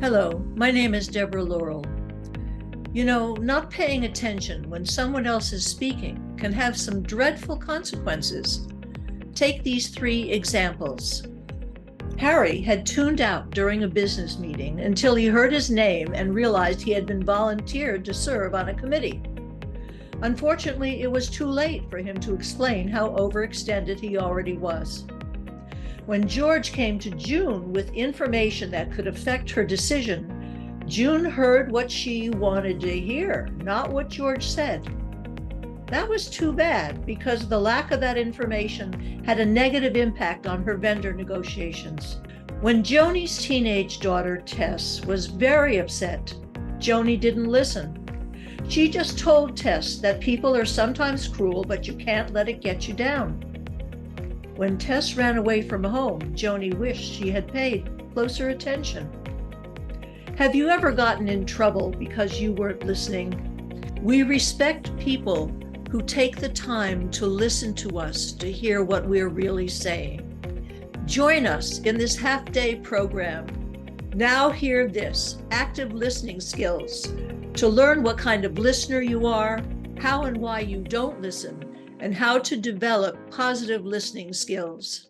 Hello, my name is Deborah Laurel. You know, not paying attention when someone else is speaking can have some dreadful consequences. Take these three examples. Harry had tuned out during a business meeting until he heard his name and realized he had been volunteered to serve on a committee. Unfortunately, it was too late for him to explain how overextended he already was. When George came to June with information that could affect her decision, June heard what she wanted to hear, not what George said. That was too bad because the lack of that information had a negative impact on her vendor negotiations. When Joni's teenage daughter, Tess, was very upset, Joni didn't listen. She just told Tess that people are sometimes cruel, but you can't let it get you down. When Tess ran away from home, Joni wished she had paid closer attention. Have you ever gotten in trouble because you weren't listening? We respect people who take the time to listen to us to hear what we're really saying. Join us in this half-day program. Now hear this, active listening skills, to learn what kind of listener you are, how and why you don't listen, and how to develop positive listening skills.